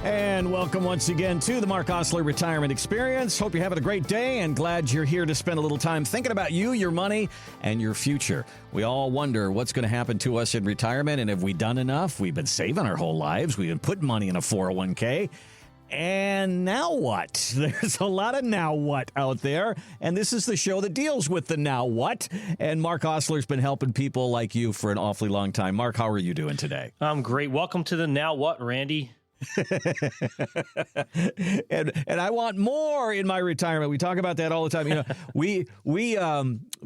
And welcome once again to the Mark Osler Retirement Experience. Hope you're having a great day and glad you're here to spend a little time thinking about you, your money, and your future. We all wonder what's going to happen to us in retirement, and have we done enough? We've been saving our whole lives. We've been putting money in a 401k. And now what? There's a lot of now what out there, and this is the show that deals with the now what. And Mark Osler's been helping people like you for an awfully long time. Mark, how are you doing today? I'm great. Welcome to the now what, Randy? and I want more in my retirement. We talk about that all the time. You know, we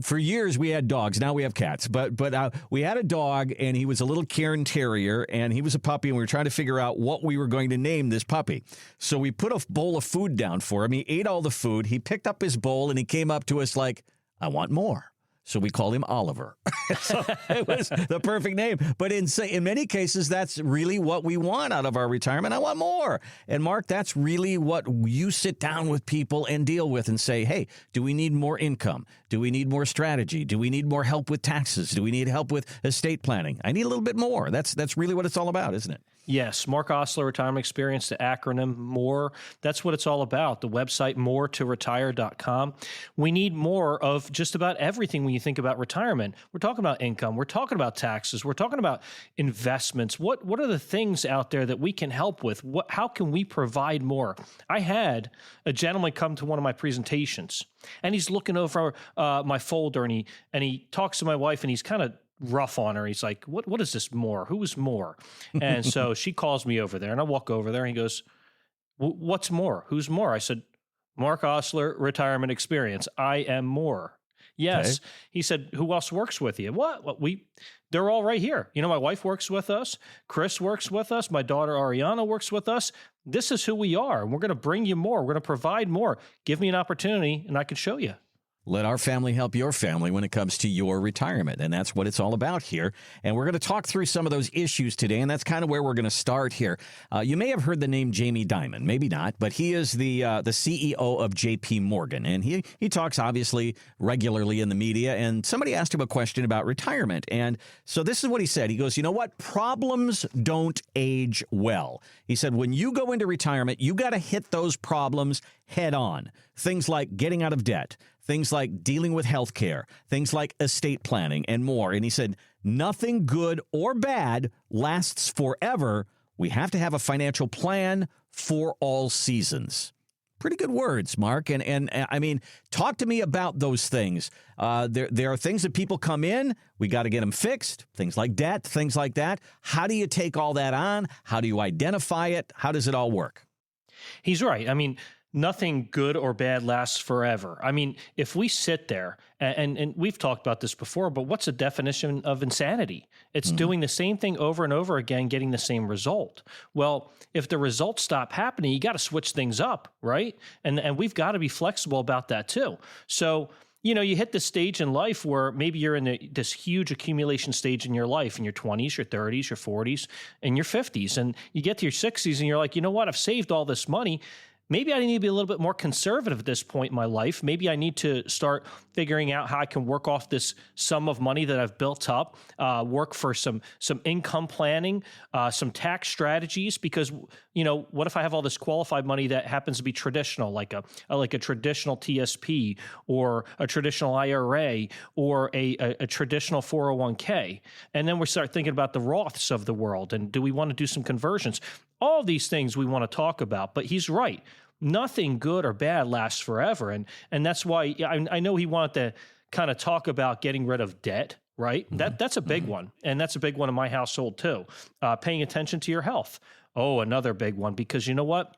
for years we had dogs. Now we have cats. But we had a dog, and he was a little Cairn Terrier, and he was a puppy, and we were trying to figure out what we were going to name this puppy. So we put a bowl of food down for him. He ate all the food. He picked up his bowl, and he came up to us like, "I want more." So we call him Oliver. So it was the perfect name. But in many cases, that's really what we want out of our retirement. I want more. And Mark, that's really what you sit down with people and deal with and say, hey, do we need more income? Do we need more strategy? Do we need more help with taxes? Do we need help with estate planning? I need a little bit more. That's really what it's all about, isn't it? Yes, Mark Osler Retirement Experience, the acronym MORE. That's what it's all about. The website moretoretire.com. We need more of just about everything when you think about retirement. We're talking about income. We're talking about taxes. We're talking about investments. What are the things out there that we can help with? How can we provide more? I had a gentleman come to one of my presentations, and he's looking over my folder, and he talks to my wife, and he's kind of rough on her. He's like, what is this more? Who is more? And so she calls me over there, and I walk over there, and he goes, what's more? Who's more? I said, Mark Osler Retirement Experience. I am more. Yes. Okay. He said, who else works with you? They're all right here. You know, my wife works with us. Chris works with us. My daughter Ariana works with us. This is who we are. And we're going to bring you more. We're going to provide more. Give me an opportunity, and I can show you. Let our family help your family when it comes to your retirement. And that's what it's all about here. And we're going to talk through some of those issues today. And that's kind of where we're going to start here. You may have heard the name Jamie Dimon, maybe not, but he is the CEO of JP Morgan. And he talks obviously regularly in the media. And somebody asked him a question about retirement. And so this is what he said. He goes, you know what? Problems don't age well. He said, when you go into retirement, you got to hit those problems head on. Things like getting out of debt, things like dealing with health care, things like estate planning, and more. And he said, nothing good or bad lasts forever. We have to have a financial plan for all seasons. Pretty good words, Mark. And I mean, talk to me about those things. There are things that people come in. We got to get them fixed. Things like debt, things like that. How do you take all that on? How do you identify it? How does it all work? He's right. I mean, nothing good or bad lasts forever. I mean, if we sit there, and we've talked about this before, but what's the definition of insanity? It's doing the same thing over and over again, getting the same result. Well, if the results stop happening, you got to switch things up, right? And we've got to be flexible about that too. So, you know, you hit this stage in life where maybe you're in this huge accumulation stage in your life, in your 20s, your 30s, your 40s, and your 50s. And you get to your 60s and you're like, you know what? I've saved all this money. Maybe I need to be a little bit more conservative at this point in my life. Maybe I need to start figuring out how I can work off this sum of money that I've built up, work for some income planning, some tax strategies, because, you know, what if I have all this qualified money that happens to be traditional, like a traditional TSP or a traditional IRA or a traditional 401k. And then we start thinking about the Roths of the world. And do we want to do some conversions? All these things we want to talk about, but he's right. Nothing good or bad lasts forever. And that's why I know he wanted to kind of talk about getting rid of debt, right? Mm-hmm. That's a big one. And that's a big one in my household too. Paying attention to your health. Oh, another big one, because you know what?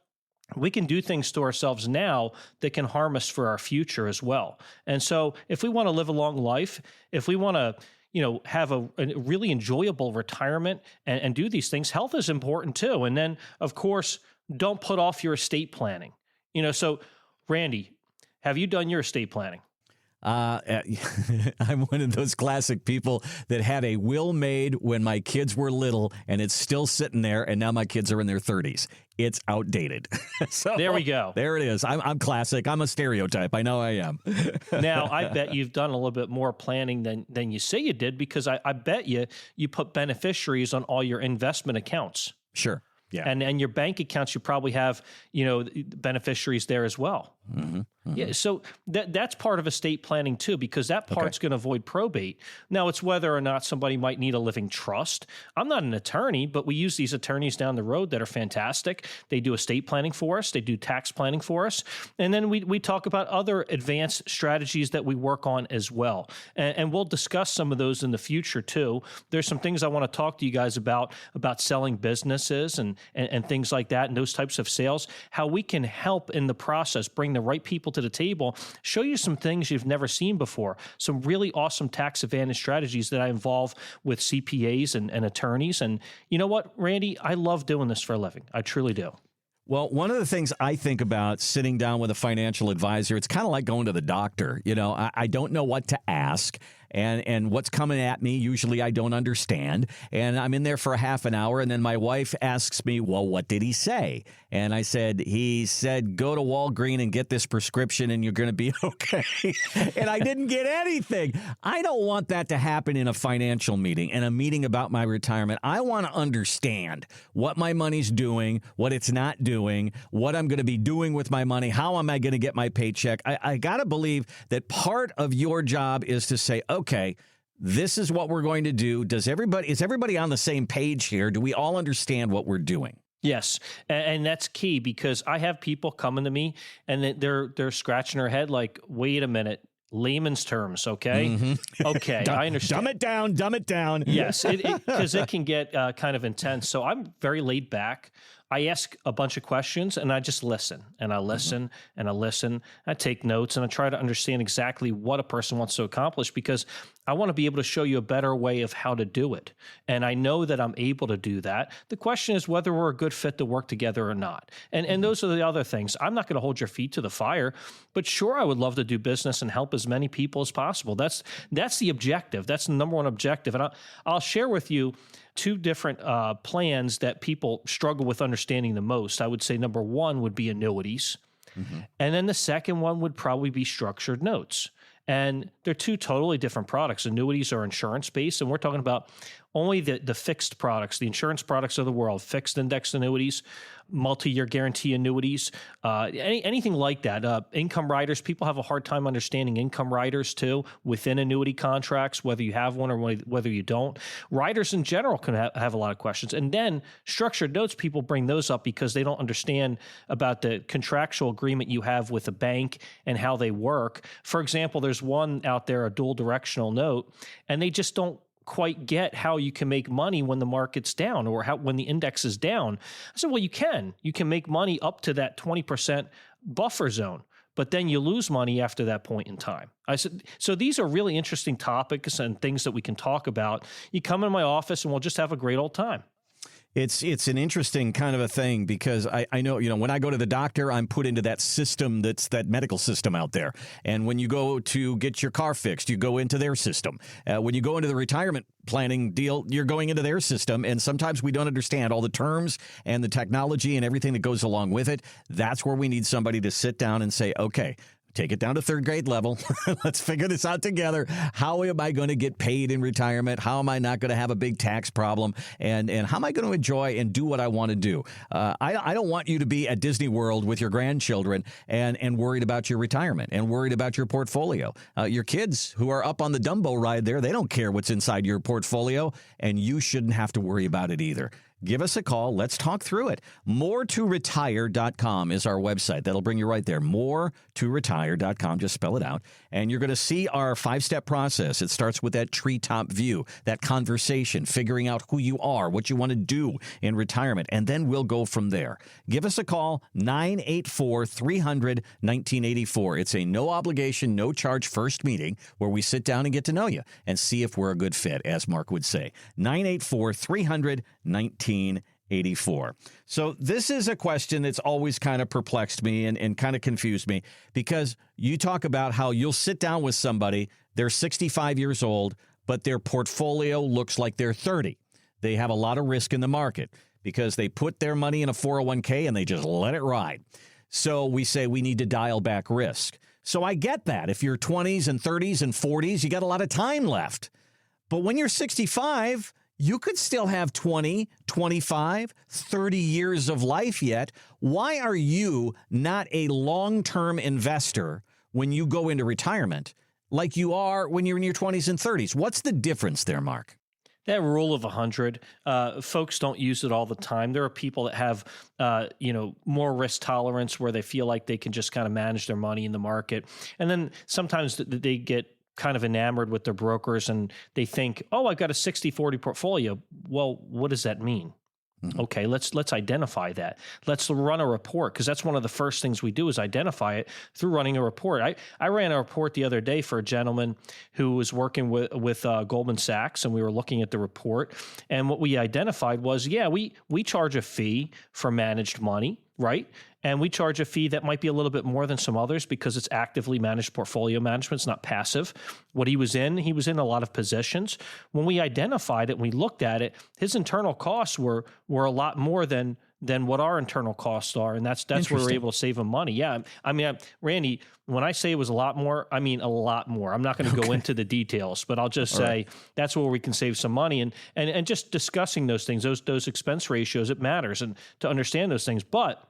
We can do things to ourselves now that can harm us for our future as well. And so if we want to live a long life, if we want to, you know, have a really enjoyable retirement and do these things, health is important too. And then, of course, don't put off your estate planning. You know, so Randy, have you done your estate planning? I'm one of those classic people that had a will made when my kids were little, and it's still sitting there, and now my kids are in their 30s. It's outdated. So there we go. There it is. I'm classic. I'm a stereotype. I know I am. Now, I bet you've done a little bit more planning than you say you did, because I bet you put beneficiaries on all your investment accounts. Sure. Yeah. And your bank accounts, you probably have, beneficiaries there as well. Yeah, so that's part of estate planning too, because that part's going to avoid probate. Now, it's whether or not somebody might need a living trust. I'm not an attorney, but we use these attorneys down the road that are fantastic. They do estate planning for us. They do tax planning for us. And then we talk about other advanced strategies that we work on as well. And we'll discuss some of those in the future too. There's some things I want to talk to you guys about selling businesses and things like that, and those types of sales, how we can help in the process, bring the right people to the table, show you some things you've never seen before, some really awesome tax advantage strategies that I involve with CPAs and attorneys. And you know what, Randy, I love doing this for a living. I truly do. Well, one of the things I think about sitting down with a financial advisor, it's kind of like going to the doctor. I don't know what to ask. And what's coming at me, usually I don't understand. And I'm in there for a half an hour, and then my wife asks me, well, what did he say? And I said, he said, go to Walgreens and get this prescription and you're going to be okay. And I didn't get anything. I don't want that to happen in a financial meeting and a meeting about my retirement. I want to understand what my money's doing, what it's not doing, what I'm going to be doing with my money, how am I going to get my paycheck. I got to believe that part of your job is to say, okay, this is what we're going to do. Is everybody on the same page here? Do we all understand what we're doing? Yes, and that's key, because I have people coming to me and they're scratching their head like, wait a minute, layman's terms, okay? Mm-hmm. Okay, I understand. Dumb it down. Yes, because it can get kind of intense. So I'm very laid back. I ask a bunch of questions and I just listen and I listen and I listen. I take notes and I try to understand exactly what a person wants to accomplish, because I want to be able to show you a better way of how to do it. And I know that I'm able to do that. The question is whether we're a good fit to work together or not. And those are the other things. I'm not going to hold your feet to the fire, but sure, I would love to do business and help as many people as possible. That's the objective. That's the number one objective. And I'll share with you two different plans that people struggle with understanding the most. I would say number one would be annuities. And then the second one would probably be structured notes. And they're two totally different products. Annuities are insurance-based, and we're talking about only the fixed products, the insurance products of the world, fixed index annuities, multi-year guarantee annuities, anything like that. Income riders, people have a hard time understanding income riders too within annuity contracts, whether you have one or whether you don't. Riders in general can have a lot of questions. And then structured notes, people bring those up because they don't understand about the contractual agreement you have with a bank and how they work. For example, there's one out there, a dual directional note, and they just don't quite get how you can make money when the market's down or when the index is down. I said, well, you can make money up to that 20% buffer zone, but then you lose money after that point in time. I said, so these are really interesting topics and things that we can talk about. You come in my office and we'll just have a great old time. It's an interesting kind of a thing, because I know, when I go to the doctor, I'm put into that system, that's that medical system out there. And when you go to get your car fixed, you go into their system. When you go into the retirement planning deal, you're going into their system. And sometimes we don't understand all the terms and the technology and everything that goes along with it. That's where we need somebody to sit down and say, okay, take it down to third grade level. Let's figure this out together. How am I going to get paid in retirement? How am I not going to have a big tax problem? And how am I going to enjoy and do what I want to do? I don't want you to be at Disney World with your grandchildren and worried about your retirement and worried about your portfolio. Your kids who are up on the Dumbo ride there, they don't care what's inside your portfolio, and you shouldn't have to worry about it either. Give us a call. Let's talk through it. MoreToRetire.com is our website. That'll bring you right there. MoreToRetire.com. Just spell it out. And you're going to see our 5-step process. It starts with that treetop view, that conversation, figuring out who you are, what you want to do in retirement, and then we'll go from there. Give us a call, 984-300-1984. It's a no obligation, no charge first meeting where we sit down and get to know you and see if we're a good fit, as Mark would say. 984-300-1984. So this is a question that's always kind of perplexed me and kind of confused me, because you talk about how you'll sit down with somebody, they're 65 years old, but their portfolio looks like they're 30. They have a lot of risk in the market because they put their money in a 401k and they just let it ride. So we say we need to dial back risk. So I get that. If you're 20s and 30s and 40s, you got a lot of time left. But when you're 65, you could still have 20, 25, 30 years of life yet. Why are you not a long-term investor when you go into retirement like you are when you're in your 20s and 30s? What's the difference there, Mark? That rule of 100, folks don't use it all the time. There are people that have, more risk tolerance where they feel like they can just kind of manage their money in the market. And then sometimes they get kind of enamored with their brokers and they think, oh, I've got a 60-40 portfolio. Well, what does that mean? Okay, let's identify that. Let's run a report, because that's one of the first things we do is identify it through running a report. I ran a report the other day for a gentleman who was working with Goldman Sachs, and we were looking at the report. And what we identified was, we charge a fee for managed money, right? And we charge a fee that might be a little bit more than some others because it's actively managed portfolio management. It's not passive. What he was in a lot of positions. When we identified it, we looked at it, his internal costs were a lot more than what our internal costs are. And that's where we're able to save him money. Yeah. I mean, Randy, when I say it was a lot more, I mean a lot more. I'm not going to go into the details, but I'll just say that's where we can save some money. And just discussing those things, those expense ratios, it matters, and to understand those things. But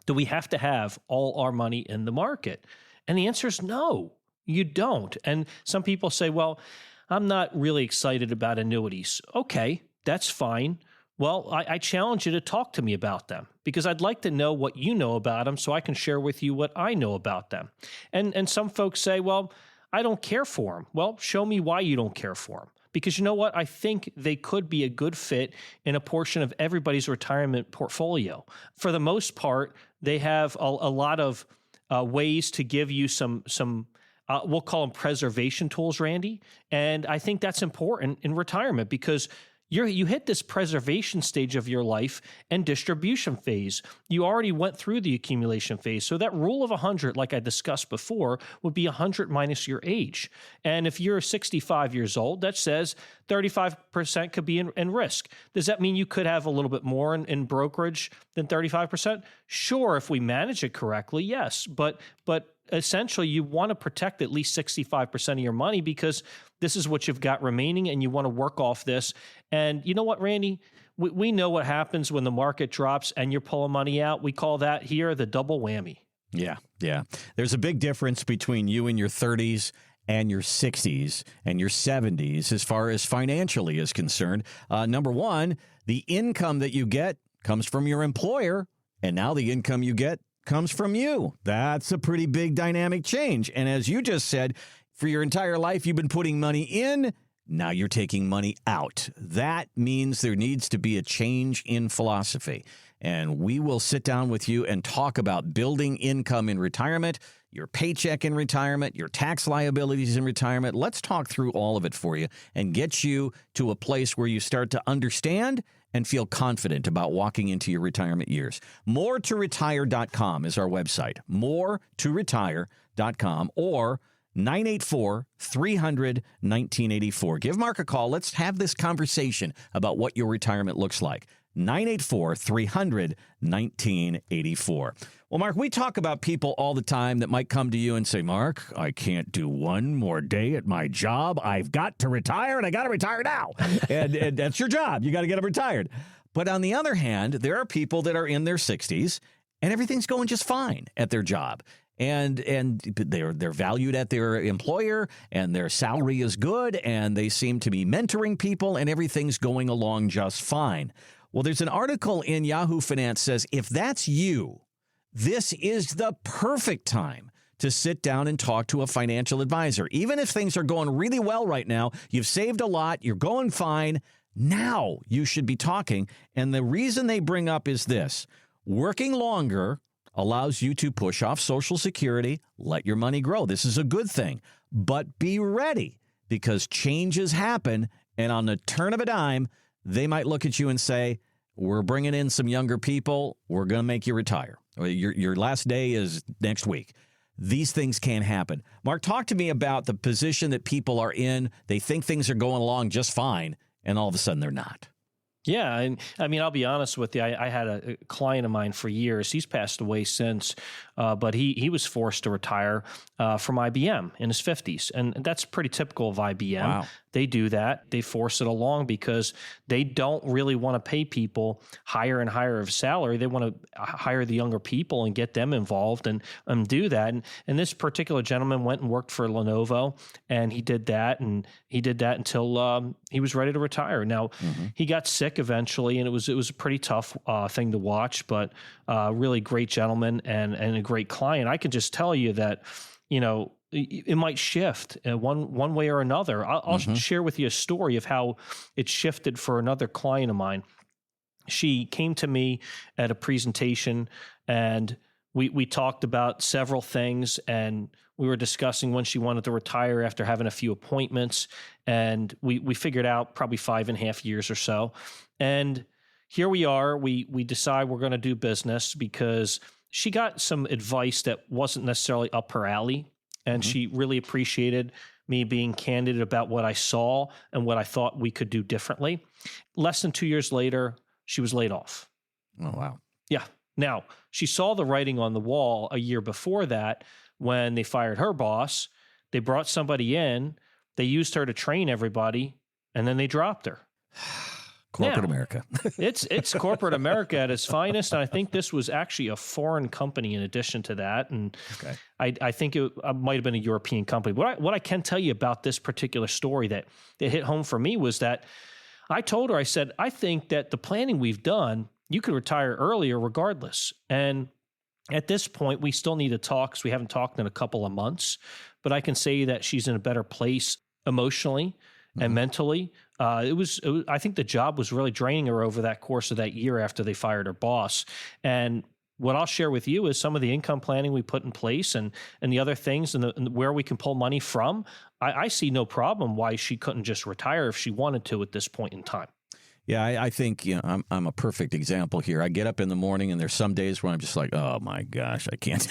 do we have to have all our money in the market? And the answer is no, you don't. And some people say, well, I'm not really excited about annuities. Okay, that's fine. Well, I challenge you to talk to me about them, because I'd like to know what you know about them so I can share with you what I know about them. And some folks say, well, I don't care for them. Well, show me why you don't care for them. Because you know what? I think they could be a good fit in a portion of everybody's retirement portfolio. For the most part, they have a lot of ways to give you some we'll call them preservation tools, Randy. And I think that's important in retirement, because you hit this preservation stage of your life and distribution phase. You already went through the accumulation phase. So that rule of 100, like I discussed before, would be 100 minus your age. And if you're 65 years old, that says 35% could be in risk. Does that mean you could have a little bit more in brokerage than 35%? Sure, if we manage it correctly, yes. But essentially, you want to protect at least 65% of your money, because this is what you've got remaining, and you want to work off this. And you know what, Randy? We know what happens when the market drops and you're pulling money out. We call that here the double whammy. Yeah. There's a big difference between you in your 30s and your 60s and your 70s as far as financially is concerned. Number one, the income that you get comes from your employer, and now the income you get comes from you. That's a pretty big dynamic change. And as you just said, for your entire life, you've been putting money in. Now you're taking money out. That means there needs to be a change in philosophy. And we will sit down with you and talk about building income in retirement, your paycheck in retirement, your tax liabilities in retirement. Let's talk through all of it for you and get you to a place where you start to understand and feel confident about walking into your retirement years. MoreToRetire.com is our website. MoreToRetire.com or 984-300-1984. Give Mark a call. Let's have this conversation about what your retirement looks like. 984-300-1984. Well, Mark, we talk about people all the time that might come to you and say, Mark, I can't do one more day at my job. I've got to retire, and I got to retire now. and that's your job. You got to get them retired. But on the other hand, there are people that are in their 60s, and everything's going just fine at their job. And they're valued at their employer, and their salary is good, and they seem to be mentoring people, and everything's going along just fine. Well, there's an article in Yahoo Finance says, if that's you, this is the perfect time to sit down and talk to a financial advisor. Even if things are going really well right now, you've saved a lot, you're going fine, now you should be talking. And the reason they bring up is this: working longer allows you to push off Social Security, let your money grow. This is a good thing, but be ready, because changes happen, and on the turn of a dime, they might look at you and say, we're bringing in some younger people, we're going to make you retire. Or your last day is next week. These things can happen. Mark, talk to me about the position that people are in. They think things are going along just fine, and all of a sudden they're not. Yeah, and I mean, I'll be honest with you. I had a client of mine for years. He's passed away since, but he was forced to retire from IBM in his 50s, and that's pretty typical of IBM. Wow. They do that. They force it along because they don't really want to pay people higher and higher of salary. They want to hire the younger people and get them involved and do that. And this particular gentleman went and worked for Lenovo, and he did that, and he did that until he was ready to retire. Now, he got sick eventually, and it was a pretty tough thing to watch, but really great gentleman and a great client. I can just tell you that, it might shift one way or another. I'll share with you a story of how it shifted for another client of mine. She came to me at a presentation, and we talked about several things, and we were discussing when she wanted to retire after having a few appointments, and we figured out probably 5.5 years or so. And here we are. We decide we're going to do business because she got some advice that wasn't necessarily up her alley. And she really appreciated me being candid about what I saw and what I thought we could do differently. Less than 2 years later, she was laid off. Oh, wow. Yeah. Now, she saw the writing on the wall a year before that when they fired her boss. They brought somebody in, they used her to train everybody, and then they dropped her. Corporate America. It's corporate America at its finest. And I think this was actually a foreign company in addition to that. And I think it might have been a European company. What I can tell you about this particular story that hit home for me was that I told her, I said, I think that the planning we've done, you could retire earlier regardless. And at this point, we still need to talk because we haven't talked in a couple of months. But I can say that she's in a better place emotionally and mentally. I think the job was really draining her over that course of that year after they fired her boss. And what I'll share with you is some of the income planning we put in place and the other things and where we can pull money from. I see no problem why she couldn't just retire if she wanted to at this point in time. Yeah, I think I'm a perfect example here. I get up in the morning, and there's some days where I'm just like, oh my gosh, I can't.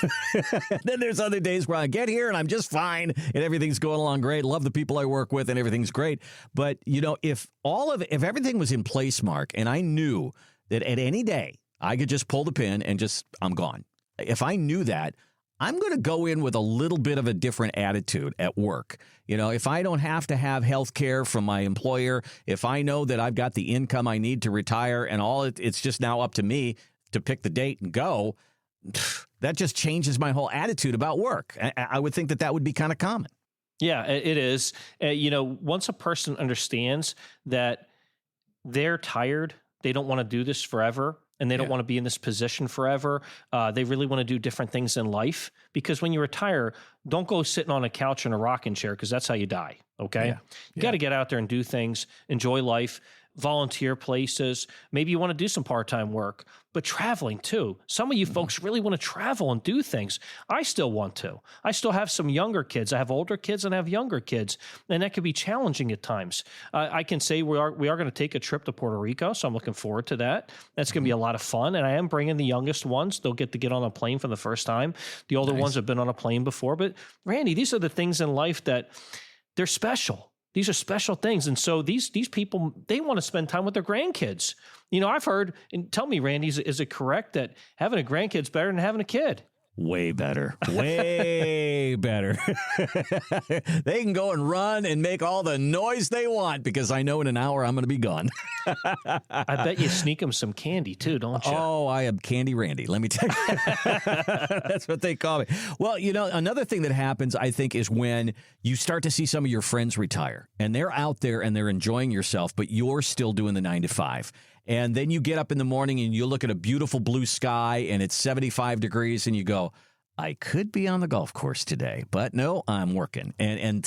Then there's other days where I get here and I'm just fine, and everything's going along great. Love the people I work with, and everything's great. But if everything was in place, Mark, and I knew that at any day I could just pull the pin and I'm gone. If I knew that, I'm going to go in with a little bit of a different attitude at work. If I don't have to have health care from my employer, if I know that I've got the income I need to retire and it's just now up to me to pick the date and go, that just changes my whole attitude about work. I would think that would be kind of common. Yeah, it is. Once a person understands that they're tired, they don't want to do this forever, and they don't want to be in this position forever. They really want to do different things in life, because when you retire, don't go sitting on a couch in a rocking chair, because that's how you die. Okay. Yeah. You got to get out there and do things, enjoy life, volunteer places. Maybe you want to do some part-time work, but traveling too. Some of you folks really want to travel and do things. I still want to. I still have some younger kids. I have older kids and I have younger kids, and that can be challenging at times. I can say we are going to take a trip to Puerto Rico, so I'm looking forward to that. That's going to be a lot of fun, and I am bringing the youngest ones. They'll get to get on a plane for the first time. The older ones have been on a plane before, but Randy, these are the things in life that they're special. These are special things. And so these people, they want to spend time with their grandkids. I've heard, and tell me, Randy, is it correct that having a grandkid's better than having a kid? Way better. Way better. They can go and run and make all the noise they want, because I know in an hour I'm going to be gone. I bet you sneak them some candy too, don't you? Oh, I am Candy Randy. Let me tell you. That's what they call me. Well, another thing that happens, I think, is when you start to see some of your friends retire and they're out there and they're enjoying yourself, but you're still doing the 9 to 5. And then you get up in the morning and you look at a beautiful blue sky and it's 75 degrees and you go, I could be on the golf course today, but no, I'm working. And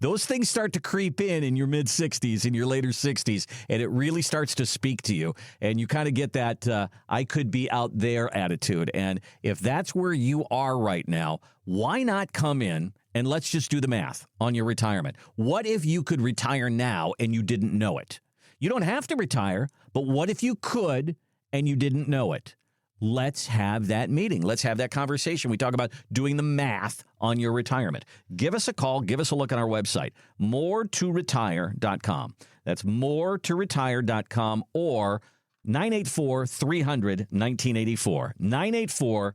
those things start to creep in your mid 60s, in your later 60s, and it really starts to speak to you. And you kind of get that I could be out there attitude. And if that's where you are right now, why not come in and let's just do the math on your retirement? What if you could retire now and you didn't know it? You don't have to retire, but what if you could and you didn't know it? Let's have that meeting. Let's have that conversation. We talk about doing the math on your retirement. Give us a call. Give us a look on our website, moretoretire.com. That's moretoretire.com or 984-300-1984.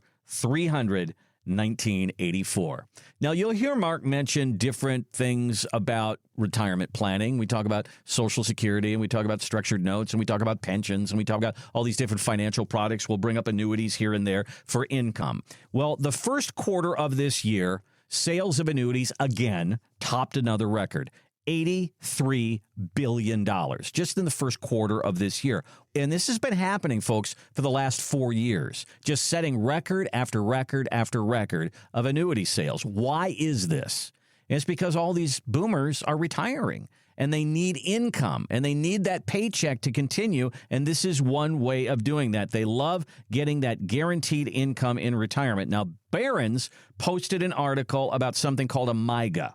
984-300-1984. Now, you'll hear Mark mention different things about retirement planning. We talk about Social Security, and we talk about structured notes, and we talk about pensions, and we talk about all these different financial products. We'll bring up annuities here and there for income. Well, the first quarter of this year, sales of annuities, again, topped another record. $83 billion just in the first quarter of this year. And this has been happening, folks, for the last 4 years, just setting record after record after record of annuity sales. Why is this? It's because all these boomers are retiring and they need income and they need that paycheck to continue. And this is one way of doing that. They love getting that guaranteed income in retirement. Now, Barron's posted an article about something called a MYGA,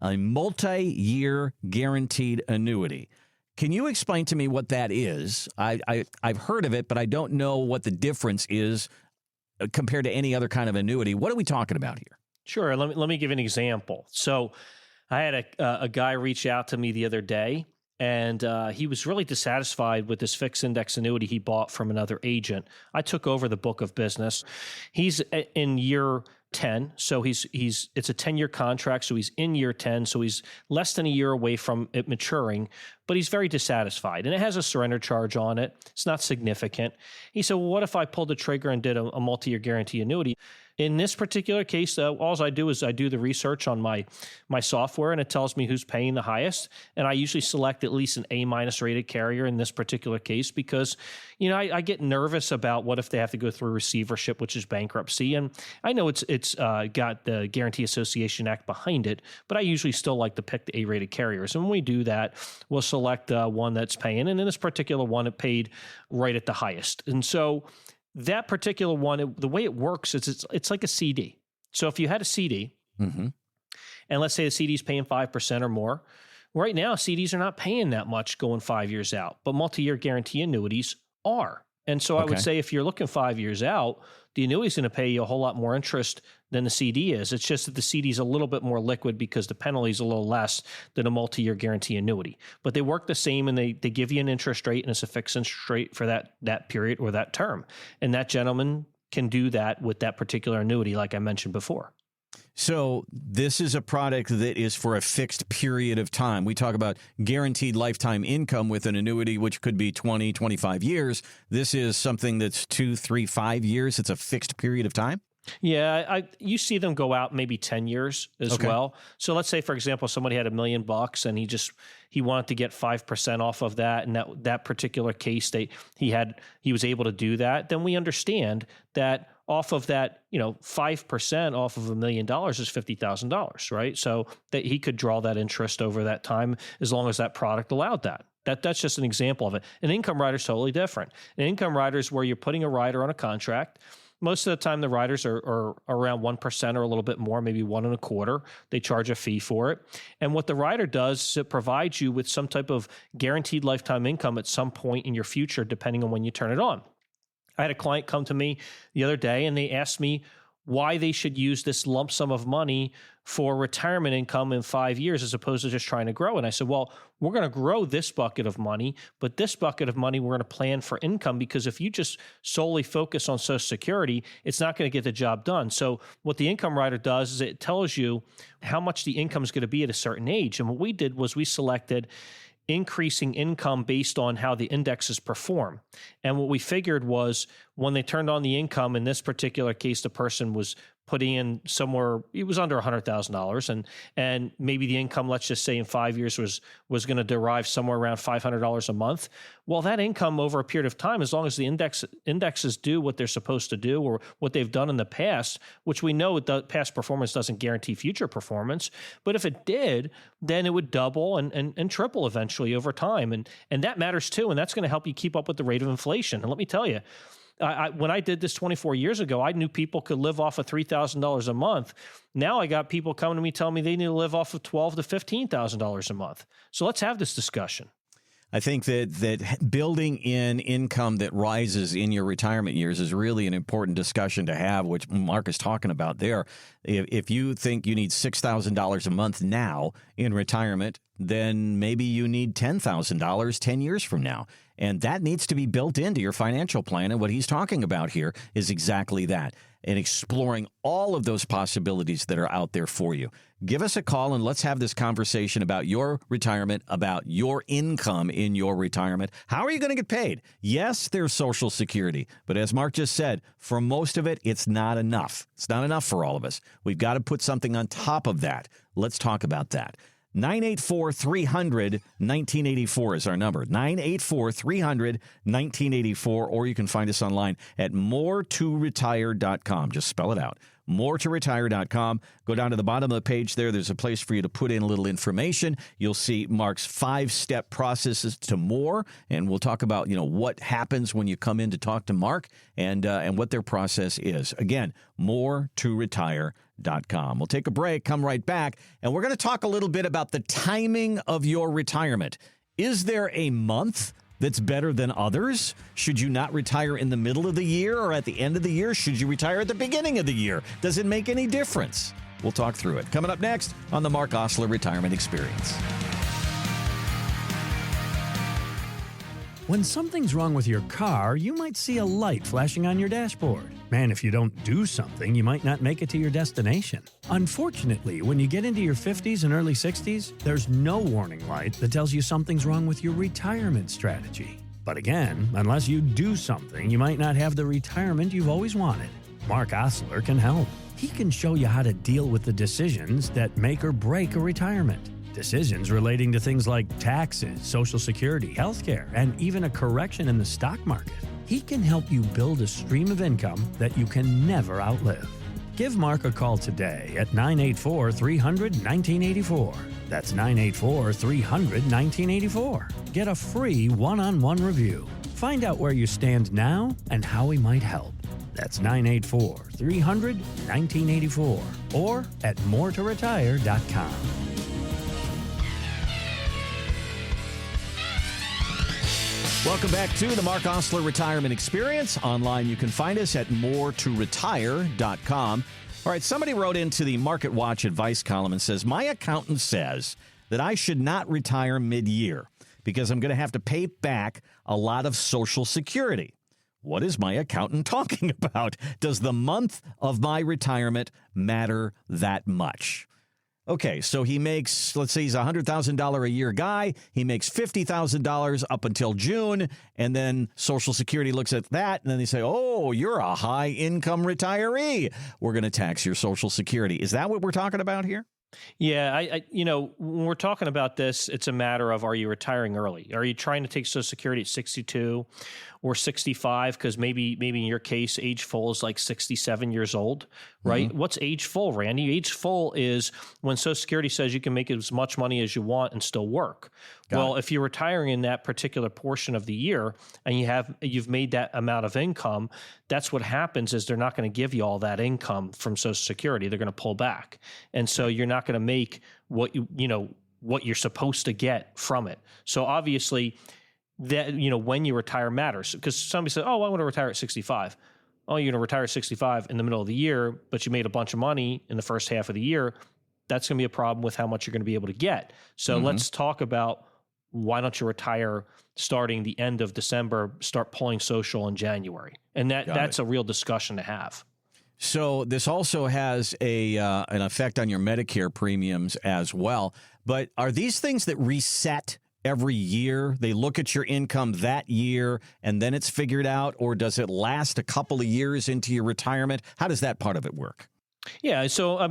a multi-year guaranteed annuity. Can you explain to me what that is? I've heard of it, but I don't know what the difference is compared to any other kind of annuity. What are we talking about here? Sure. Let me give an example. So I had a guy reach out to me the other day, and he was really dissatisfied with this fixed index annuity he bought from another agent. I took over the book of business. He's in year 10. So it's a 10-year contract. So he's in year 10. So he's less than a year away from it maturing, but he's very dissatisfied. And it has a surrender charge on it. It's not significant. He said, well, what if I pulled the trigger and did a multi-year guarantee annuity? In this particular case, all I do is I do the research on my software, and it tells me who's paying the highest. And I usually select at least an A- rated carrier in this particular case because, I get nervous about what if they have to go through receivership, which is bankruptcy. And I know it's got the Guarantee Association Act behind it, but I usually still like to pick the A-rated carriers. And when we do that, we'll select one that's paying. And in this particular one, it paid right at the highest. And so that particular one, the way it works is it's like a CD. So if you had a CD, and let's say the CD is paying 5% or more, right now CDs are not paying that much going 5 years out, but multi-year guarantee annuities are. And so I would say if you're looking 5 years out, the annuity is going to pay you a whole lot more interest than the CD is. It's just that the CD is a little bit more liquid because the penalty is a little less than a multi-year guarantee annuity. But they work the same, and they give you an interest rate, and it's a fixed interest rate for that period or that term. And that gentleman can do that with that particular annuity, like I mentioned before. So this is a product that is for a fixed period of time. We talk about guaranteed lifetime income with an annuity, which could be 20, 25 years. This is something that's 2, 3, 5 years. It's a fixed period of time. Yeah, you see them go out maybe 10 years as well. So let's say, for example, somebody had $1 million and he wanted to get 5% off of that, and that particular case he was able to do that. Then we understand that off of that, 5% off of $1 million is $50,000, right? So that he could draw that interest over that time as long as that product allowed that. That's just an example of it. An income rider is totally different. An income rider is where you're putting a rider on a contract. Most of the time, the riders are around 1% or a little bit more, maybe 1.25%. They charge a fee for it. And what the rider does is it provides you with some type of guaranteed lifetime income at some point in your future, depending on when you turn it on. I had a client come to me the other day, and they asked me why they should use this lump sum of money for retirement income in 5 years as opposed to just trying to grow. And I said, well, we're going to grow this bucket of money, but this bucket of money, we're going to plan for income, because if you just solely focus on Social Security, it's not going to get the job done. So what the income rider does is it tells you how much the income is going to be at a certain age. And what we did was we selected increasing income based on how the indexes perform. And what we figured was when they turned on the income, in this particular case, the person was putting in somewhere, it was under $100,000, and maybe the income, let's just say in 5 years, was going to derive somewhere around $500 a month. Well, that income over a period of time, as long as the indexes do what they're supposed to do or what they've done in the past, which we know past performance doesn't guarantee future performance, but if it did, then it would double and triple eventually over time. And that matters too, and that's going to help you keep up with the rate of inflation. And let me tell you, when I did this 24 years ago, I knew people could live off of $3,000 a month. Now I got people coming to me telling me they need to live off of $12,000 to $15,000 a month. So let's have this discussion. I think that building in income that rises in your retirement years is really an important discussion to have, which Mark is talking about there. If you think you need $6,000 a month now in retirement, then maybe you need $10,000 10 years from now. And that needs to be built into your financial plan. And what he's talking about here is exactly that, and exploring all of those possibilities that are out there for you. Give us a call and let's have this conversation about your retirement, about your income in your retirement. How are you going to get paid? Yes, there's Social Security, but as Mark just said, for most of it, it's not enough. It's not enough for all of us. We've got to put something on top of that. Let's talk about that. 984-300-1984 is our number. 984-300-1984, or you can find us online at moretoretire.com. Just spell it out. moretoretire.com. Go down to the bottom of the page there. There's a place for you to put in a little information. You'll see Mark's 5-step processes to more, and we'll talk about, what happens when you come in to talk to Mark and what their process is. Again, moretoretire.com. We'll take a break, come right back, and we're going to talk a little bit about the timing of your retirement. Is there a month that's better than others? Should you not retire in the middle of the year or at the end of the year? Should you retire at the beginning of the year? Does it make any difference? We'll talk through it. Coming up next on the Mark Osler Retirement Experience. When something's wrong with your car, you might see a light flashing on your dashboard. And if you don't do something, you might not make it to your destination. Unfortunately, when you get into your 50s and early 60s, there's no warning light that tells you something's wrong with your retirement strategy. But again, unless you do something, you might not have the retirement you've always wanted. Mark Osler can help. He can show you how to deal with the decisions that make or break a retirement. Decisions relating to things like taxes, Social Security, healthcare, and even a correction in the stock market. He can help you build a stream of income that you can never outlive. Give Mark a call today at 984-300-1984. That's 984-300-1984. Get a free one-on-one review. Find out where you stand now and how we might help. That's 984-300-1984 or at moretoretire.com. Welcome back to the Mark Osler Retirement Experience. Online, you can find us at moretoretire.com. All right, somebody wrote into the Market Watch advice column and says, my accountant says that I should not retire mid-year because I'm going to have to pay back a lot of Social Security. What is my accountant talking about? Does the month of my retirement matter that much? Okay, so he makes, let's say he's a $100,000 a year guy. He makes $50,000 up until June, and then Social Security looks at that, and then they say, oh, you're a high-income retiree. We're going to tax your Social Security. Is that what we're talking about here? Yeah, when we're talking about this, it's a matter of, are you retiring early? Are you trying to take Social Security at 62 or 65? Because maybe in your case, age full is like 67 years old, right? Mm-hmm. What's age full, Randy? Age full is when Social Security says you can make as much money as you want and still work. Well, if you're retiring in that particular portion of the year and you've made that amount of income, that's what happens is they're not going to give you all that income from Social Security. They're going to pull back. And so you're not going to make what what you're supposed to get from it. So obviously that, when you retire matters, because somebody says, oh, I want to retire at 65. Oh, you're going to retire at 65 in the middle of the year, but you made a bunch of money in the first half of the year. That's going to be a problem with how much you're going to be able to get. So let's talk about, why don't you retire starting the end of December, start pulling Social in January? And that's a real discussion to have. So this also has an effect on your Medicare premiums as well. But are these things that reset every year? They look at your income that year and then it's figured out, or does it last a couple of years into your retirement? How does that part of it work? Yeah. So,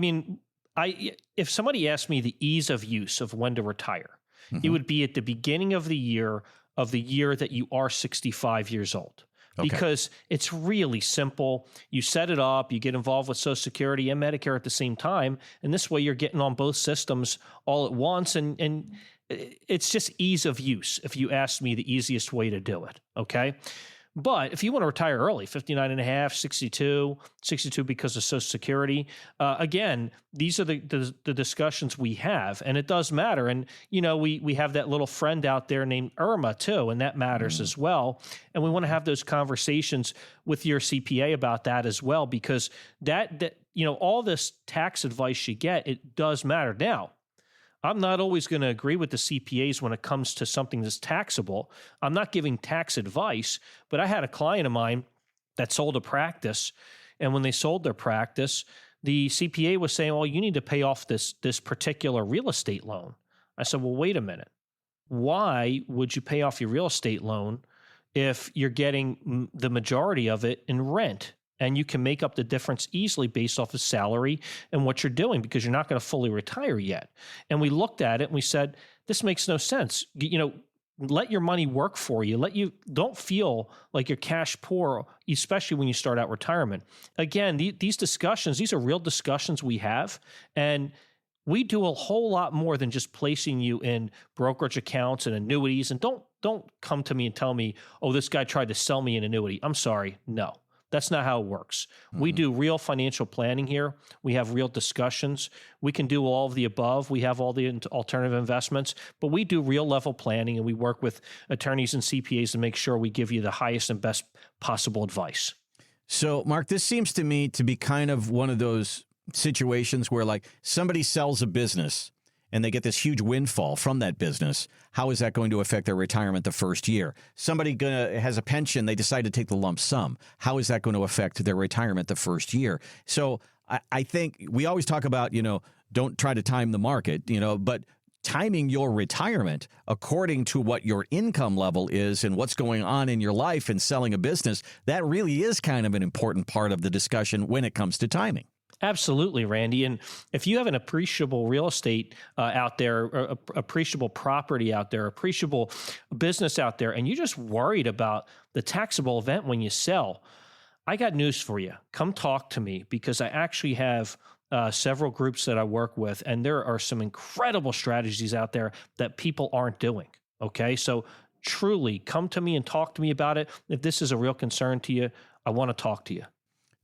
if somebody asked me the ease of use of when to retire, it would be at the beginning of the year that you are 65 years old. Okay. Because it's really simple. You set it up, you get involved with Social Security and Medicare at the same time, and this way you're getting on both systems all at once, and it's just ease of use, if you ask me, the easiest way to do it, okay? But if you want to retire early, 59 and a half, 62, 62 because of Social Security, again, these are the discussions we have, and it does matter. And, we have that little friend out there named Irma too, and that matters as well. And we want to have those conversations with your CPA about that as well, because that all this tax advice you get, it does matter. Now, I'm not always going to agree with the CPAs when it comes to something that's taxable. I'm not giving tax advice, but I had a client of mine that sold a practice, and when they sold their practice, the CPA was saying, well, you need to pay off this particular real estate loan. I said, well, wait a minute. Why would you pay off your real estate loan if you're getting the majority of it in rent? And you can make up the difference easily based off of salary and what you're doing, because you're not going to fully retire yet. And we looked at it and we said, this makes no sense. Let your money work for you. Don't feel like you're cash poor, especially when you start out retirement. Again, these discussions, these are real discussions we have. And we do a whole lot more than just placing you in brokerage accounts and annuities. And don't come to me and tell me, oh, this guy tried to sell me an annuity. I'm sorry. No. That's not how it works. We do real financial planning here. We have real discussions. We can do all of the above. We have all the alternative investments, but we do real level planning, and we work with attorneys and CPAs to make sure we give you the highest and best possible advice. So, Mark, this seems to me to be kind of one of those situations where, like, somebody sells a business and they get this huge windfall from that business. How is that going to affect their retirement the first year? Somebody has a pension, they decide to take the lump sum. How is that going to affect their retirement the first year? So I think we always talk about, don't try to time the market, but timing your retirement according to what your income level is and what's going on in your life and selling a business, that really is kind of an important part of the discussion when it comes to timing. Absolutely, Randy. And if you have an appreciable real estate out there, or appreciable property out there, appreciable business out there, and you're just worried about the taxable event when you sell, I got news for you. Come talk to me, because I actually have several groups that I work with, and there are some incredible strategies out there that people aren't doing. Okay, so truly come to me and talk to me about it. If this is a real concern to you, I want to talk to you.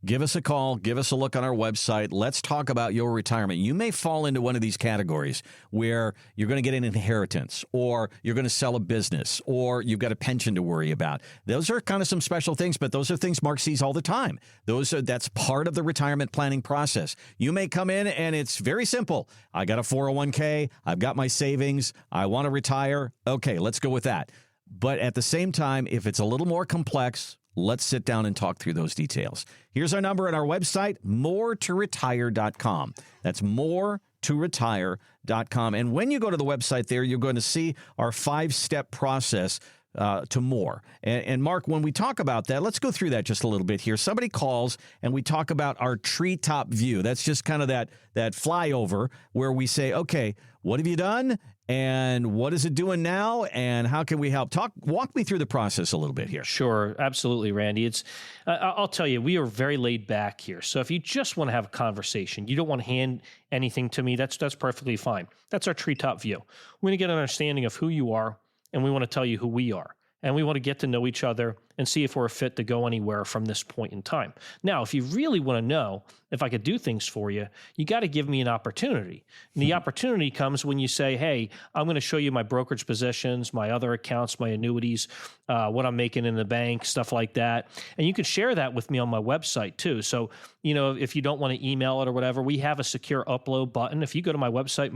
Give us a call. Give us a look on our website. Let's talk about your retirement. You may fall into one of these categories where you're going to get an inheritance, or you're going to sell a business, or you've got a pension to worry about. Those are kind of some special things, but those are things Mark sees all the time. That's part of the retirement planning process. You may come in and it's very simple. I got a 401k. I've got my savings. I want to retire. Okay, let's go with that. But at the same time, if it's a little more complex, let's sit down and talk through those details. Here's our number at our website, moretoretire.com. That's moretoretire.com. And when you go to the website there, you're going to see our 5-step process to more. And Mark, when we talk about that, let's go through that just a little bit here. Somebody calls and we talk about our treetop view. That's just kind of that flyover where we say, okay, what have you done? And what is it doing now? And how can we help? Walk me through the process a little bit here. Sure. Absolutely, Randy. I'll tell you, we are very laid back here. So if you just want to have a conversation, you don't want to hand anything to me, that's perfectly fine. That's our treetop view. We're going to get an understanding of who you are, and we want to tell you who we are. And we want to get to know each other and see if we're a fit to go anywhere from this point in time. Now, if you really want to know if I could do things for you, you got to give me an opportunity. And the opportunity comes when you say, hey, I'm going to show you my brokerage positions, my other accounts, my annuities, what I'm making in the bank, stuff like that. And you can share that with me on my website too. So, if you don't want to email it or whatever, we have a secure upload button. If you go to my website,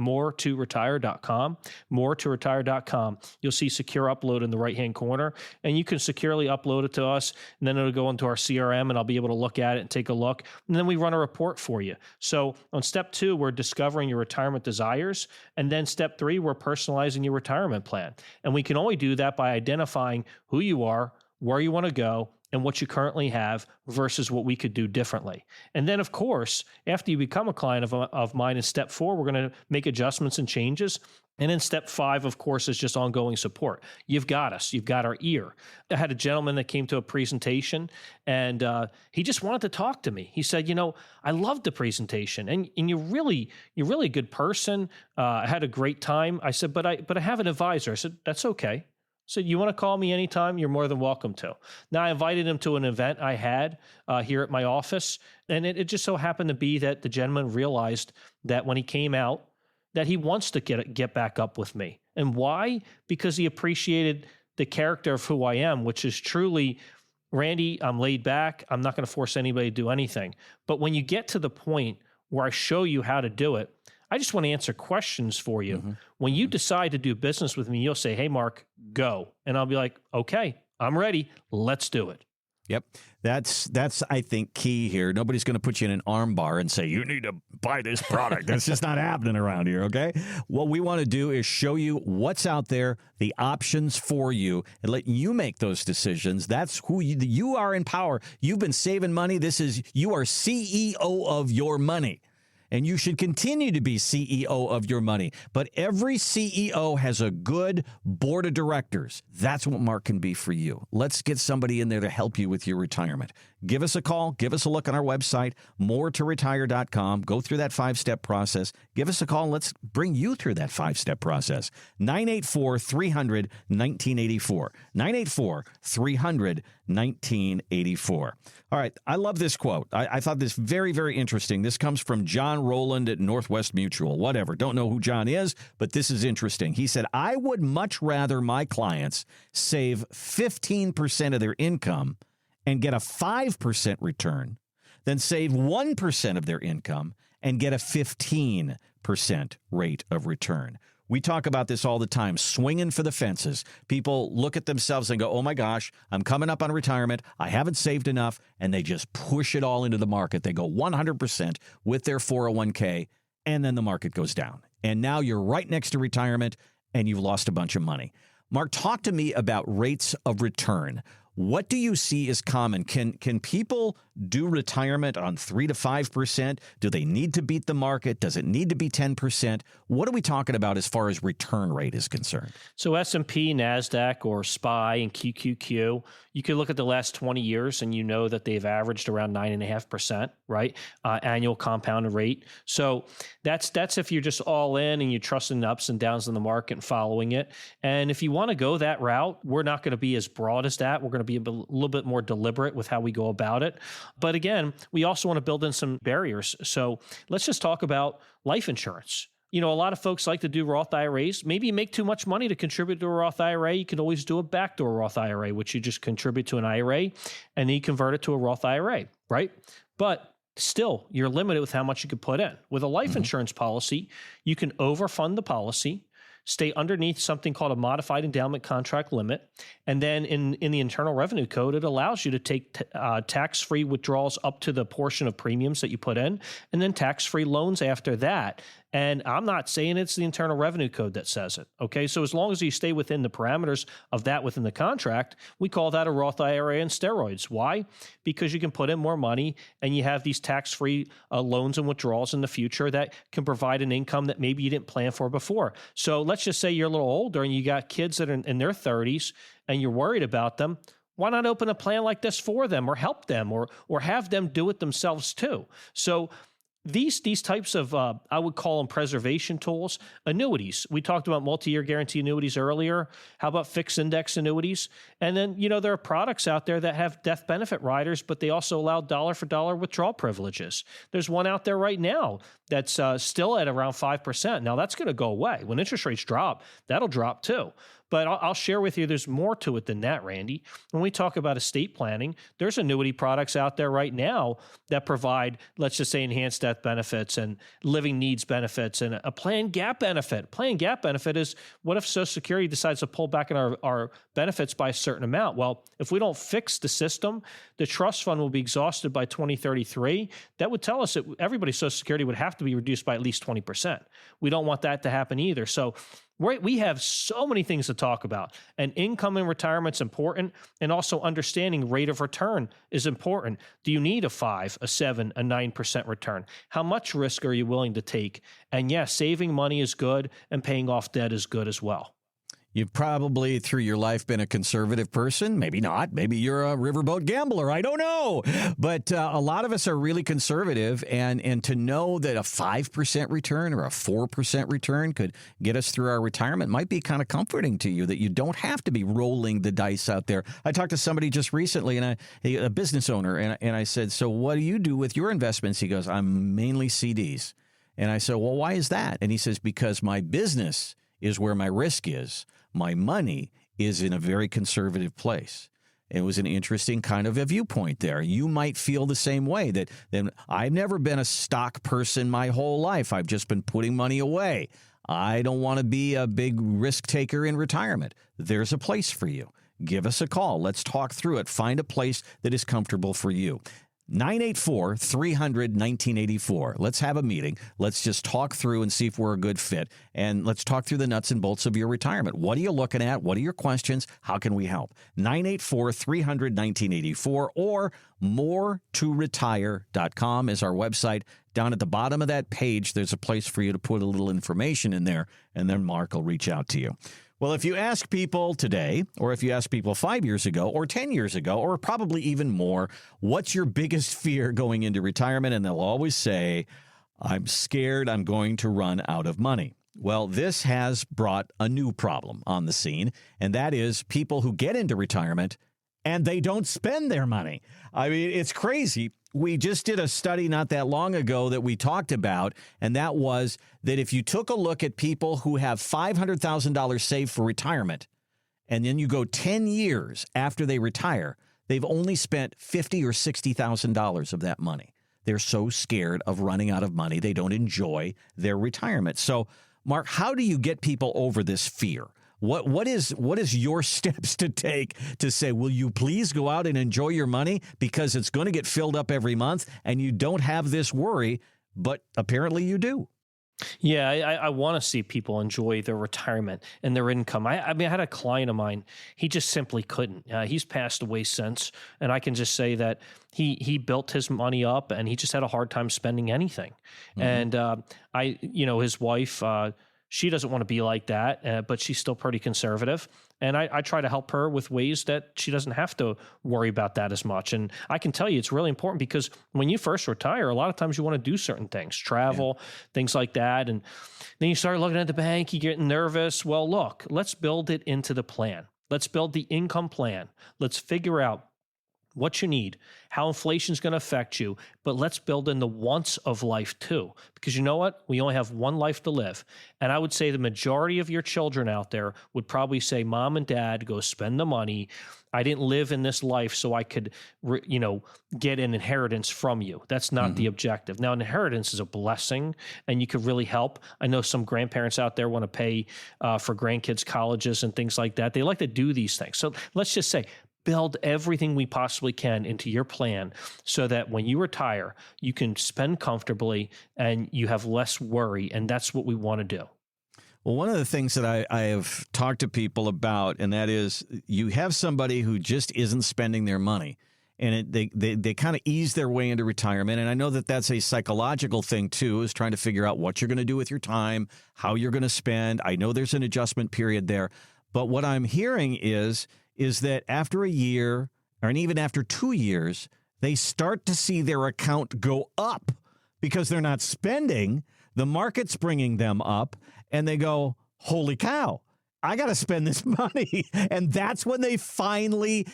moretoretire.com, you'll see secure upload in the right-hand corner, and you can securely upload it to us, and then it'll go into our CRM, and I'll be able to look at it and take a look, and then we run a report for you. So on step 2, we're discovering your retirement desires, and then step 3, we're personalizing your retirement plan. And we can only do that by identifying who you are, where you want to go, and what you currently have versus what we could do differently. And then, of course, after you become a client of mine in step 4, we're going to make adjustments and changes. And then step 5, of course, is just ongoing support. You've got us. You've got our ear. I had a gentleman that came to a presentation, and he just wanted to talk to me. He said, I loved the presentation, and you're really a good person. I had a great time. I said, but I have an advisor. I said, that's okay. Said, you want to call me anytime? You're more than welcome to. Now, I invited him to an event I had here at my office, and it just so happened to be that the gentleman realized that when he came out, that he wants to get back up with me. And why? Because he appreciated the character of who I am, which is truly, Randy, I'm laid back. I'm not going to force anybody to do anything. But when you get to the point where I show you how to do it, I just want to answer questions for you. Mm-hmm. When you decide to do business with me, you'll say, hey, Mark, go. And I'll be like, okay, I'm ready. Let's do it. Yep. That's I think, key here. Nobody's going to put you in an arm bar and say, you need to buy this product. That's just not happening around here, okay? What we want to do is show you what's out there, the options for you, and let you make those decisions. That's who you are in power. You've been saving money. You are CEO of your money. And you should continue to be CEO of your money. But every CEO has a good board of directors. That's what Mark can be for you. Let's get somebody in there to help you with your retirement. Give us a call. Give us a look on our website, moretoretire.com. Go through that 5-step process. Give us a call. And let's bring you through that 5-step process. 984-300-1984. 984-300-1984. All right. I love this quote. I thought this very, very interesting. This comes from John Rowland at Northwest Mutual. Whatever. Don't know who John is, but this is interesting. He said, I would much rather my clients save 15% of their income and get a 5% return than save 1% of their income and get a 15% rate of return. We talk about this all the time, swinging for the fences. People look at themselves and go, oh my gosh, I'm coming up on retirement. I haven't saved enough. And they just push it all into the market. They go 100% with their 401k, and then the market goes down. And now you're right next to retirement and you've lost a bunch of money. Mark, talk to me about rates of return. What do you see as common? Can people do retirement on 3 to 5%? Do they need to beat the market? Does it need to be 10%? What are we talking about as far as return rate is concerned? So S&P, NASDAQ, or SPY and QQQ, you can look at the last 20 years and you know that they've averaged around 9.5%, right? Annual compounded rate. So that's if you're just all in and you're trusting the ups and downs in the market and following it. And if you want to go that route, we're not going to be as broad as that. We're going to be a little bit more deliberate with how we go about it. But again, we also want to build in some barriers. So let's just talk about life insurance. You know, a lot of folks like to do Roth IRAs. Maybe you make too much money to contribute to a Roth IRA. You can always do a backdoor Roth IRA, which you just contribute to an IRA and then you convert it to a Roth IRA, right? But still, you're limited with how much you can put in. With a life insurance policy, you can overfund the policy, stay underneath something called a modified endowment contract limit. And then in the Internal Revenue Code, it allows you to take tax-free withdrawals up to the portion of premiums that you put in, and then tax-free loans after that. And I'm not saying it's the Internal Revenue Code that says it, okay? So as long as you stay within the parameters of that within the contract, we call that a Roth IRA on steroids. Why? Because you can put in more money and you have these tax-free loans and withdrawals in the future that can provide an income that maybe you didn't plan for before. So let's just say you're a little older and you got kids that are in their 30s and you're worried about them. Why not open a plan like this for them or help them or have them do it themselves too? So these types of, I would call them preservation tools, annuities. We talked about multi-year guarantee annuities earlier. How about fixed index annuities? And then, you know, there are products out there that have death benefit riders, but they also allow dollar for dollar withdrawal privileges. There's one out there right now that's still at around 5%. Now that's going to go away. When interest rates drop, that'll drop too. But I'll share with you, there's more to it than that, Randy. When we talk about estate planning, there's annuity products out there right now that provide, let's just say, enhanced death benefits and living needs benefits and a planned gap benefit. Planned gap benefit is, what if Social Security decides to pull back on our benefits by a certain amount? Well, if we don't fix the system, the trust fund will be exhausted by 2033. That would tell us that everybody's Social Security would have to be reduced by at least 20%. We don't want that to happen either. So we have so many things to talk about, and income in retirement's important, and also understanding rate of return is important. Do you need a 5, a 7, a 9% return? How much risk are you willing to take? And yes, saving money is good, and paying off debt is good as well. You've probably through your life been a conservative person. Maybe not. Maybe you're a riverboat gambler. I don't know. But a lot of us are really conservative. And to know that a 5% return or a 4% return could get us through our retirement might be kind of comforting to you, that you don't have to be rolling the dice out there. I talked to somebody just recently, and a business owner, and I said, so what do you do with your investments? He goes, I'm mainly CDs. And I said, well, why is that? And he says, because my business is where my risk is. My money is in a very conservative place. It was an interesting kind of a viewpoint there. You might feel the same way, that I've never been a stock person my whole life. I've just been putting money away. I don't want to be a big risk taker in retirement. There's a place for you. Give us a call. Let's talk through it. Find a place that is comfortable for you. 984-300-1984. Let's have a meeting. Let's just talk through and see if we're a good fit. And let's talk through the nuts and bolts of your retirement. What are you looking at? What are your questions? How can we help? 984-300-1984 or moretoretire.com is our website. Down at the bottom of that page, there's a place for you to put a little information in there, and then Mark will reach out to you. Well, if you ask people today, or if you ask people 5 years ago, or 10 years ago, or probably even more, what's your biggest fear going into retirement? And they'll always say, I'm scared I'm going to run out of money. Well, this has brought a new problem on the scene, and that is people who get into retirement and they don't spend their money. I mean, it's crazy. We just did a study not that long ago that we talked about, and that was that if you took a look at people who have $500,000 saved for retirement, and then you go 10 years after they retire, they've only spent $50,000 or $60,000 of that money. They're so scared of running out of money, they don't enjoy their retirement. So, Mark, how do you get people over this fear? What is your steps to take to say, will you please go out and enjoy your money because it's going to get filled up every month and you don't have this worry, but apparently you do. Yeah, I want to see people enjoy their retirement and their income. I mean, I had a client of mine, he just simply couldn't. He's passed away since, and I can just say that he built his money up and he just had a hard time spending anything. Mm-hmm. And his wife, she doesn't want to be like that, but she's still pretty conservative. And I try to help her with ways that she doesn't have to worry about that as much. And I can tell you it's really important because when you first retire, a lot of times you want to do certain things, travel, things like that. And then you start looking at the bank, you get nervous. Well, look, let's build it into the plan. Let's build the income plan. Let's figure out what you need, how inflation is going to affect you, but let's build in the wants of life too. Because you know what? We only have one life to live. And I would say the majority of your children out there would probably say, Mom and Dad, go spend the money. I didn't live in this life so I could, get an inheritance from you. That's not the objective. Now, an inheritance is a blessing and you could really help. I know some grandparents out there want to pay for grandkids' colleges and things like that. They like to do these things. So let's just say, build everything we possibly can into your plan so that when you retire, you can spend comfortably and you have less worry. And that's what we want to do. Well, one of the things that I have talked to people about, and that is you have somebody who just isn't spending their money and they kind of ease their way into retirement. And I know that that's a psychological thing, too, is trying to figure out what you're going to do with your time, how you're going to spend. I know there's an adjustment period there. But what I'm hearing is that after a year or even after 2 years, they start to see their account go up because they're not spending. The market's bringing them up and they go, holy cow, I got to spend this money. And that's when they finally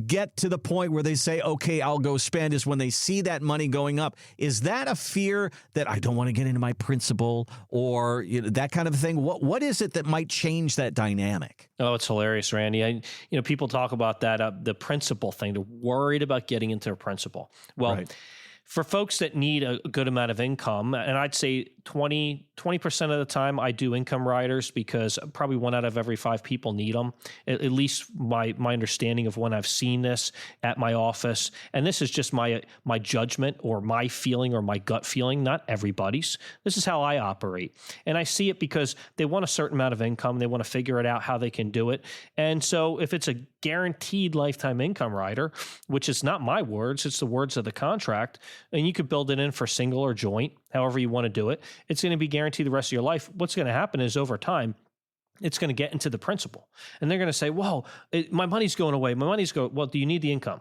get to the point where they say, okay, I'll go spend, is when they see that money going up. Is that a fear that I don't want to get into my principal or that kind of thing? What is it that might change that dynamic? Oh, it's hilarious, Randy. People talk about that, the principal thing. They're worried about getting into a principal. Well, right. For folks that need a good amount of income, and I'd say 20% of the time I do income riders because probably 1 out of every 5 people need them, at least my understanding of when I've seen this at my office. And this is just my judgment or my feeling or my gut feeling, not everybody's. This is how I operate. And I see it because they want a certain amount of income. They want to figure it out how they can do it. And so if it's a guaranteed lifetime income rider, which is not my words, it's the words of the contract, and you could build it in for single or joint, however you want to do it. It's going to be guaranteed the rest of your life. What's going to happen is over time, it's going to get into the principal. And they're going to say, whoa, my money's going away. My money's going, well, do you need the income?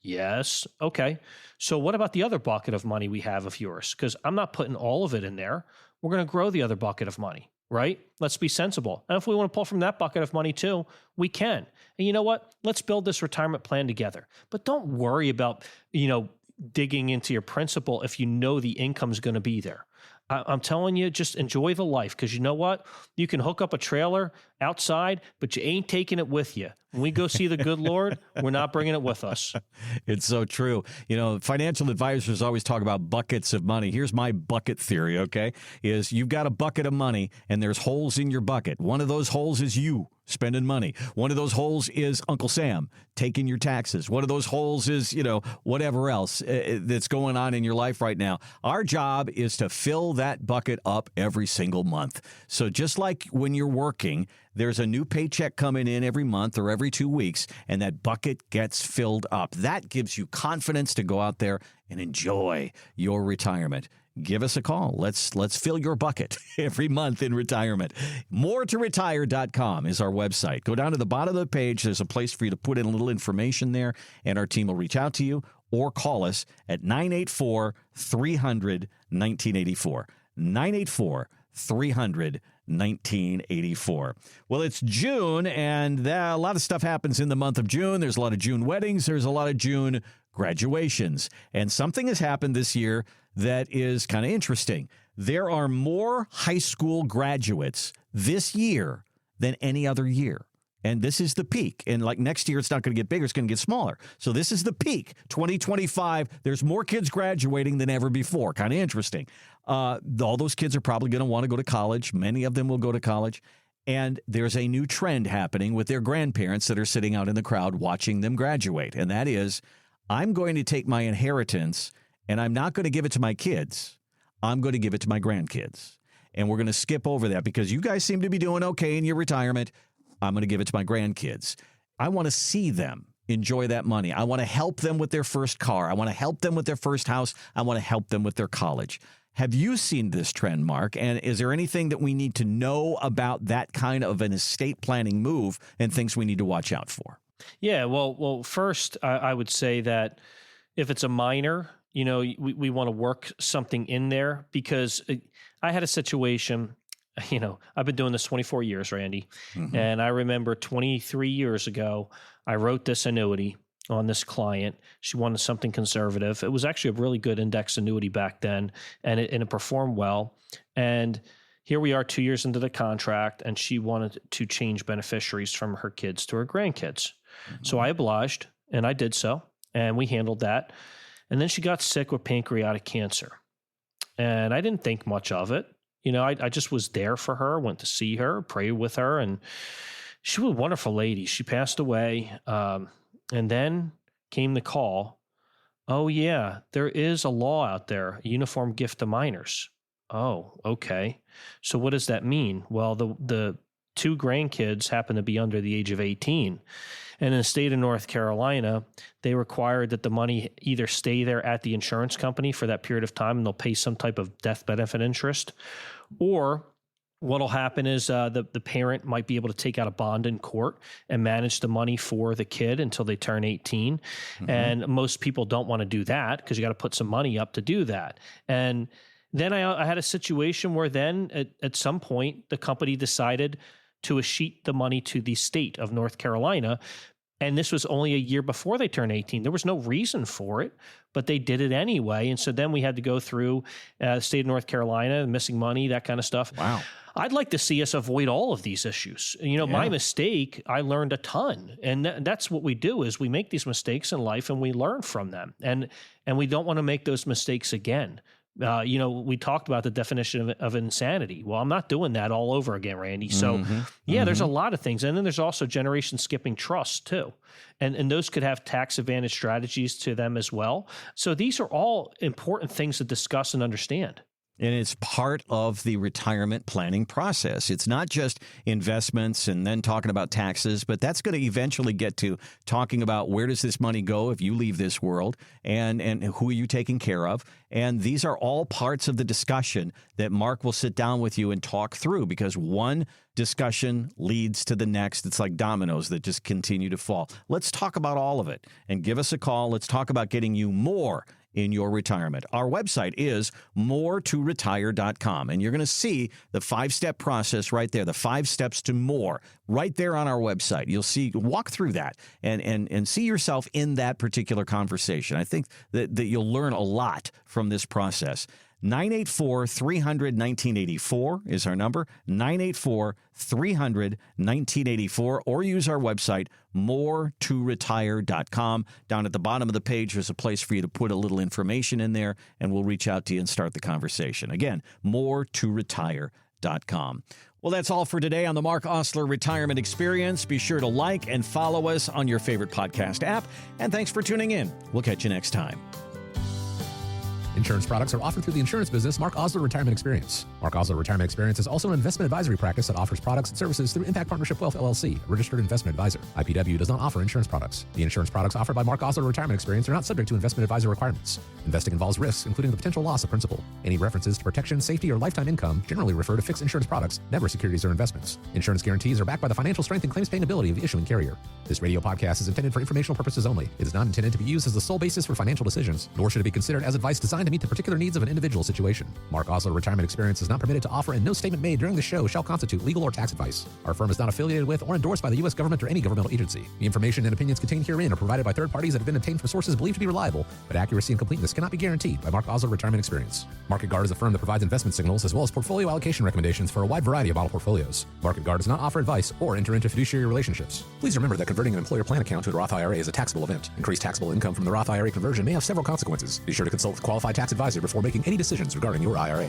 Yes. Okay. So what about the other bucket of money we have of yours? Because I'm not putting all of it in there. We're going to grow the other bucket of money, right? Let's be sensible. And if we want to pull from that bucket of money too, we can. And you know what? Let's build this retirement plan together. But don't worry about, digging into your principal if you know the income's going to be there. I'm telling you, just enjoy the life, because you know what? You can hook up a trailer outside, but you ain't taking it with you. When we go see the good Lord, we're not bringing it with us. It's so true. Financial advisors always talk about buckets of money. Here's my bucket theory, okay, is you've got a bucket of money and there's holes in your bucket. One of those holes is you spending money. One of those holes is Uncle Sam taking your taxes. One of those holes is, whatever else that's going on in your life right now. Our job is to fill that bucket up every single month. So just like when you're working, there's a new paycheck coming in every month or every 2 weeks, and that bucket gets filled up. That gives you confidence to go out there and enjoy your retirement. Give us a call. Let's fill your bucket every month in retirement. MoreToRetire.com is our website. Go down to the bottom of the page. There's a place for you to put in a little information there, and our team will reach out to you or call us at 984-300-1984. 984-300-1984. Well, it's June, and a lot of stuff happens in the month of June. There's a lot of June weddings. There's a lot of June graduations. And something has happened this year that is kind of interesting. There are more high school graduates this year than any other year. And this is the peak. And like next year, it's not going to get bigger. It's going to get smaller. So this is the peak. 2025, there's more kids graduating than ever before. Kind of interesting. All those kids are probably going to want to go to college. Many of them will go to college. And there's a new trend happening with their grandparents that are sitting out in the crowd watching them graduate. And that is, I'm going to take my inheritance and I'm not going to give it to my kids. I'm going to give it to my grandkids. And we're going to skip over that because you guys seem to be doing okay in your retirement. I'm going to give it to my grandkids. I want to see them enjoy that money. I want to help them with their first car. I want to help them with their first house. I want to help them with their college. Have you seen this trend, Mark? And is there anything that we need to know about that kind of an estate planning move and things we need to watch out for? Yeah, well, first, I would say that if it's a minor, we want to work something in there, because I had a situation. I've been doing this 24 years, Randy. Mm-hmm. And I remember 23 years ago, I wrote this annuity on this client. She wanted something conservative. It was actually a really good index annuity back then, and it performed well. And here we are 2 years into the contract, and she wanted to change beneficiaries from her kids to her grandkids. Mm-hmm. So I obliged, and I did so, and we handled that. And then she got sick with pancreatic cancer. And I didn't think much of it. I just was there for her, went to see her, prayed with her, and she was a wonderful lady. She passed away. And then came the call. Oh, yeah, there is a law out there, a uniform gift to minors. Oh, okay. So what does that mean? Well, the two grandkids happen to be under the age of 18. And in the state of North Carolina, they required that the money either stay there at the insurance company for that period of time, and they'll pay some type of death benefit interest, or what'll happen is the parent might be able to take out a bond in court and manage the money for the kid until they turn 18. Mm-hmm. And most people don't want to do that because you got to put some money up to do that. And then I had a situation where then at some point the company decided to escheat the money to the state of North Carolina. And this was only a year before they turned 18. There was no reason for it, but they did it anyway. And so then we had to go through the state of North Carolina, missing money, that kind of stuff. Wow. I'd like to see us avoid all of these issues. My mistake, I learned a ton. And that's what we do is we make these mistakes in life and we learn from them. And we don't want to make those mistakes again. We talked about the definition of insanity. Well, I'm not doing that all over again, Randy. So there's a lot of things. And then there's also generation skipping trusts too. And those could have tax advantage strategies to them as well. So these are all important things to discuss and understand. And it's part of the retirement planning process. It's not just investments and then talking about taxes, but that's going to eventually get to talking about where does this money go if you leave this world, and who are you taking care of. And these are all parts of the discussion that Mark will sit down with you and talk through, because one discussion leads to the next. It's like dominoes that just continue to fall. Let's talk about all of it and give us a call. Let's talk about getting you more in your retirement. Our website is moretoretire.com, and you're going to see the 5-step process right there, the 5 steps to more right there on our website. You'll see, walk through that and see yourself in that particular conversation. I think that you'll learn a lot from this process. 984-300-1984 is our number, 984-300-1984, or use our website, moretoretire.com. Down at the bottom of the page, there's a place for you to put a little information in there, and we'll reach out to you and start the conversation. Again, moretoretire.com. Well, that's all for today on the Mark Osler Retirement Experience. Be sure to like and follow us on your favorite podcast app, and thanks for tuning in. We'll catch you next time. Insurance products are offered through the insurance business Mark Osler Retirement Experience. Mark Osler Retirement Experience is also an investment advisory practice that offers products and services through Impact Partnership Wealth LLC, a registered investment advisor. IPW does not offer insurance products. The insurance products offered by Mark Osler Retirement Experience are not subject to investment advisor requirements. Investing involves risks, including the potential loss of principal. Any references to protection, safety, or lifetime income generally refer to fixed insurance products, never securities or investments. Insurance guarantees are backed by the financial strength and claims-paying ability of the issuing carrier. This radio podcast is intended for informational purposes only. It is not intended to be used as the sole basis for financial decisions, nor should it be considered as advice designed to meet the particular needs of an individual situation. Mark Osler Retirement Experience is not permitted to offer, and no statement made during the show shall constitute legal or tax advice. Our firm is not affiliated with or endorsed by the U.S. government or any governmental agency. The information and opinions contained herein are provided by third parties that have been obtained from sources believed to be reliable, but accuracy and completeness cannot be guaranteed by Mark Osler Retirement Experience. Market Guard is a firm that provides investment signals as well as portfolio allocation recommendations for a wide variety of model portfolios. Market Guard does not offer advice or enter into fiduciary relationships. Please remember that converting an employer plan account to a Roth IRA is a taxable event. Increased taxable income from the Roth IRA conversion may have several consequences. Be sure to consult with a qualified tax advisor before making any decisions regarding your IRA.